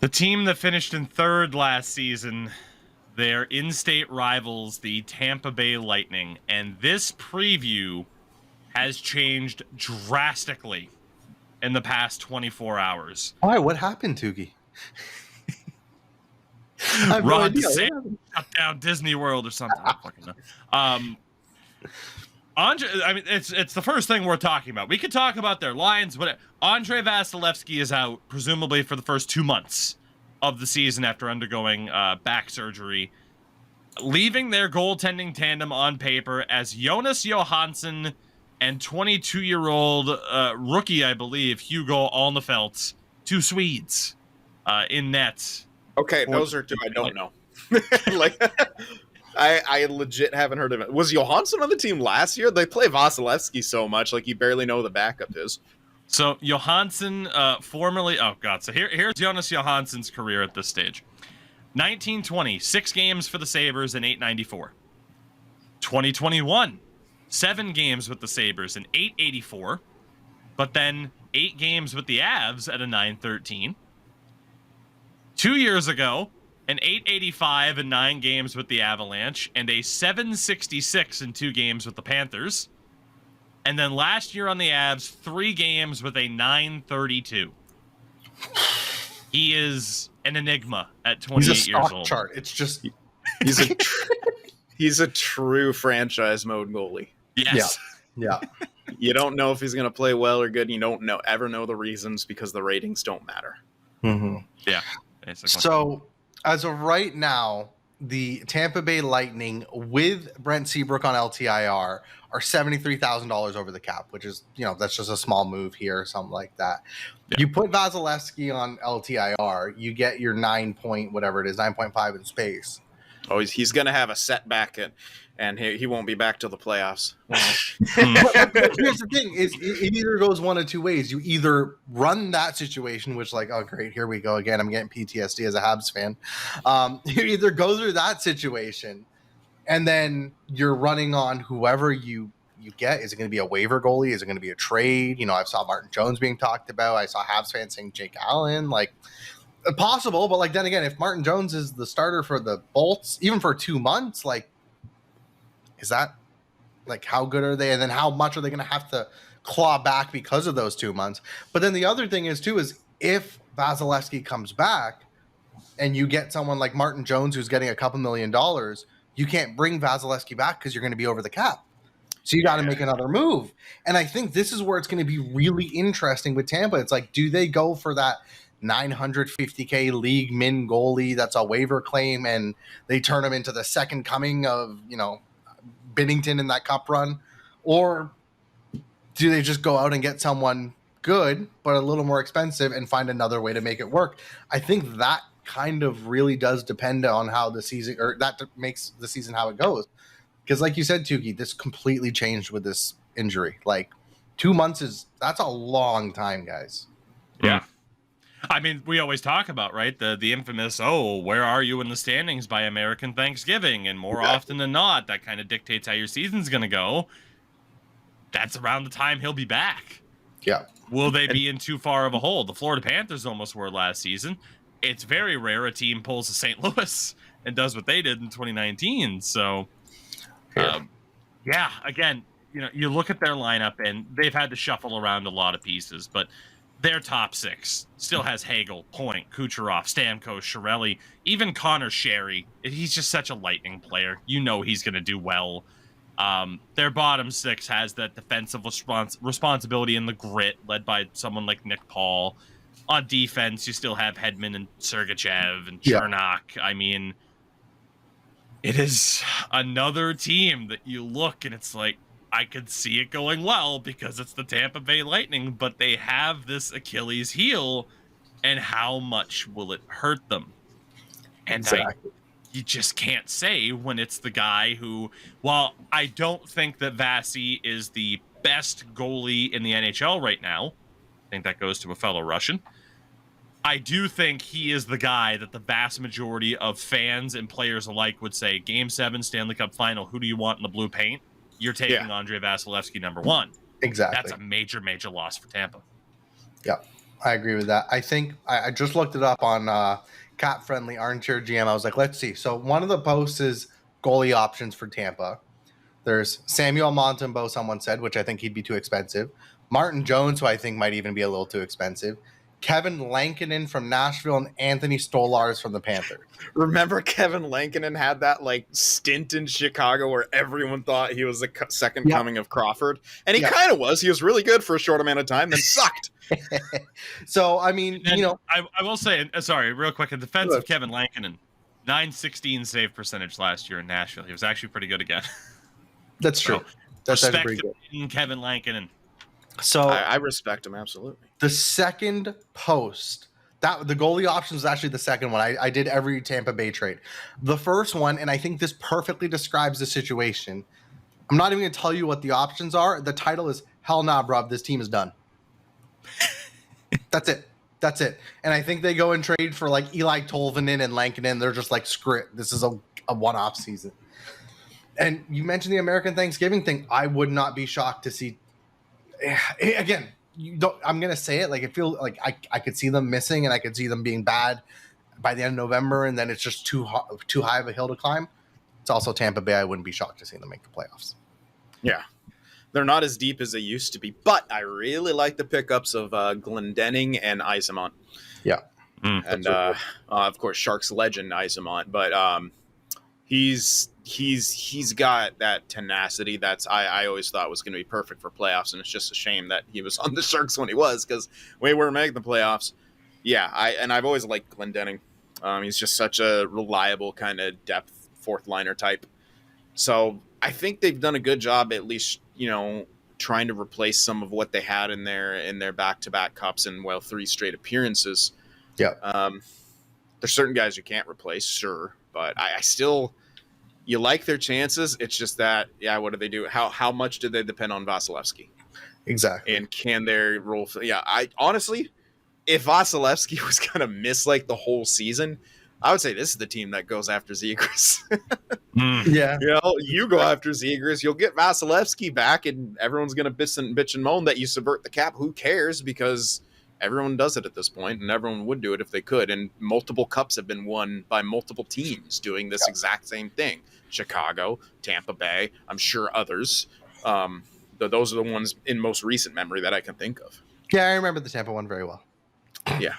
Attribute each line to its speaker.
Speaker 1: The team that finished in third last season, their in-state rivals, the Tampa Bay Lightning, and this preview has changed drastically in the past 24 hours.
Speaker 2: Why? What happened, Tougie? I have no
Speaker 1: Rod
Speaker 2: idea.
Speaker 1: DeSantis shut down Disney World or something. I don't fucking know. Andre, I mean, it's the first thing we're talking about. We could talk about their lines, but Andre Vasilevsky is out, presumably for the first 2 months of the season after undergoing back surgery, leaving their goaltending tandem on paper as Jonas Johansson and 22-year-old rookie, I believe, Hugo Alnefelt, two Swedes in net.
Speaker 3: Okay, those are two I don't know. Like, I legit haven't heard of it. Was Johansson on the team last year? They play Vasilevsky so much, like you barely know who the backup is.
Speaker 1: So Johansson, formerly, oh god, so here's Jonas Johansson's career at this stage. 1920, 6 games for the Sabres in 894. 2021, 7 games with the Sabres in 884, but then 8 games with the Avs at a 913. 2 years ago, an 885 and 9 games with the Avalanche, and a 766 in 2 games with the Panthers. And then last year on the Avs, 3 games with a 932. He is an enigma at 28 years old.
Speaker 2: Chart. It's just
Speaker 3: he's a true franchise mode goalie.
Speaker 1: Yes.
Speaker 2: Yeah.
Speaker 3: You don't know if he's going to play well or good. You don't ever know the reasons because the ratings don't matter.
Speaker 2: Mm-hmm.
Speaker 1: Yeah. Basically.
Speaker 2: So, as of right now, the Tampa Bay Lightning with Brent Seabrook on LTIR are $73,000 over the cap, which is, that's just a small move here or something like that. Yeah. You put Vasilevsky on LTIR, you get your 9.5 in space.
Speaker 3: Oh, he's going to have a setback, and he won't be back till the playoffs.
Speaker 2: Here's the thing: it either goes one of two ways. You either run that situation, which, like, oh great, here we go again. I'm getting PTSD as a Habs fan. You either go through that situation, and then you're running on whoever you get. Is it going to be a waiver goalie? Is it going to be a trade? I saw Martin Jones being talked about. I saw Habs fans saying Jake Allen. Like, possible, but like then again, if Martin Jones is the starter for the Bolts, even for 2 months, like, is that, like, how good are they? And then how much are they going to have to claw back because of those 2 months? But then the other thing is if Vasilevsky comes back and you get someone like Martin Jones who's getting a couple $1 million, you can't bring Vasilevsky back because you're going to be over the cap. So you got to make another move. And I think this is where it's going to be really interesting with Tampa. It's like, do they go for that $950K league min goalie that's a waiver claim and they turn him into the second coming of, Binnington in that cup run? Or do they just go out and get someone good but a little more expensive and find another way to make it work? I think that kind of really does depend on how the season, or that makes the season how it goes. Because like you said, Tougie, this completely changed with this injury. Like 2 months that's a long time, guys.
Speaker 1: Yeah. I mean, we always talk about, right, the infamous, where are you in the standings by American Thanksgiving? And more often than not, that kind of dictates how your season's going to go. That's around the time he'll be back.
Speaker 2: Yeah.
Speaker 1: Will they be in too far of a hole? The Florida Panthers almost were last season. It's very rare a team pulls a St. Louis and does what they did in 2019. So, again, you look at their lineup, and they've had to shuffle around a lot of pieces, but their top 6 still has Hagel, Point, Kucherov, Stamkos, Chiarelli, even Connor Sherry. He's just such a lightning player. He's going to do well. Their bottom 6 has that defensive responsibility and the grit, led by someone like Nick Paul. On defense, you still have Hedman and Sergachev and Chernak. I mean, it is another team that you look and it's like, I could see it going well because it's the Tampa Bay Lightning, but they have this Achilles heel, and how much will it hurt them? And you just can't say when it's the guy who, while I don't think that Vasi is the best goalie in the NHL right now, I think that goes to a fellow Russian, I do think he is the guy that the vast majority of fans and players alike would say, Game 7, Stanley Cup Final, who do you want in the blue paint? You're taking Andre Vasilevsky number 1.
Speaker 2: Exactly.
Speaker 1: That's a major, major loss for Tampa.
Speaker 2: Yeah. I agree with that. I think I just looked it up on Cap Friendly Armchair GM. I was like, let's see. So one of the posts is goalie options for Tampa. There's Samuel Montembeault, someone said, which I think he'd be too expensive. Martin Jones, who I think might even be a little too expensive. Kevin Lankinen from Nashville and Anthony Stolarz from the Panthers.
Speaker 3: Remember Kevin Lankinen had that like stint in Chicago where everyone thought he was the second coming of Crawford, and he kind of was. He was really good for a short amount of time, then sucked.
Speaker 2: So I mean,
Speaker 1: And
Speaker 2: you know,
Speaker 1: I will say, sorry, real quick, in defense of Kevin Lankinen, 916 save percentage last year in Nashville. He was actually pretty good again.
Speaker 2: That's true.
Speaker 1: So,
Speaker 2: that's
Speaker 1: respect
Speaker 2: pretty good.
Speaker 1: in Kevin Lankinen.
Speaker 2: So
Speaker 3: I respect him absolutely.
Speaker 2: The second post, that the goalie option was actually the second one. I did every Tampa Bay trade. The first one, and I think this perfectly describes the situation. I'm not even going to tell you what the options are. The title is "Hell Nah, Bruv, This Team is Done." That's it. That's it. And I think they go and trade for like Eli Tolvanen and Lankinen. They're just like, screw it. This is a one-off season. And you mentioned the American Thanksgiving thing. I would not be shocked to see. Again, I'm gonna say it. Like, it feels like I could see them missing, and I could see them being bad by the end of November, and then it's just too high of a hill to climb. It's also Tampa Bay. I wouldn't be shocked to see them make the playoffs.
Speaker 3: Yeah, they're not as deep as they used to be, but I really like the pickups of Glendening and Isamont.
Speaker 2: Yeah,
Speaker 3: and of course Sharks legend Isamont, but he's got that tenacity that's I always thought was going to be perfect for playoffs, and it's just a shame that he was on the Sharks when he was, because we were making the playoffs. Yeah, I've always liked Glendening. He's just such a reliable kind of depth fourth liner type. So I think they've done a good job, at least, you know, trying to replace some of what they had in their back-to-back cups and 3 straight appearances.
Speaker 2: Yeah.
Speaker 3: There's certain guys you can't replace, sure, but I still. You like their chances. It's just that, what do they do? How much do they depend on Vasilevsky?
Speaker 2: Exactly.
Speaker 3: And can their role? Yeah, I honestly, if Vasilevsky was gonna miss like the whole season, I would say this is the team that goes after Zegras.
Speaker 2: Yeah.
Speaker 3: You know, you go after Zegras, you'll get Vasilevsky back, and everyone's gonna bitch and moan that you subvert the cap. Who cares? Because everyone does it at this point, and everyone would do it if they could. And multiple cups have been won by multiple teams doing this exact same thing. Chicago, Tampa Bay, I'm sure others. Those are the ones in most recent memory that I can think of.
Speaker 2: Yeah, I remember the Tampa one very well.
Speaker 3: Yeah.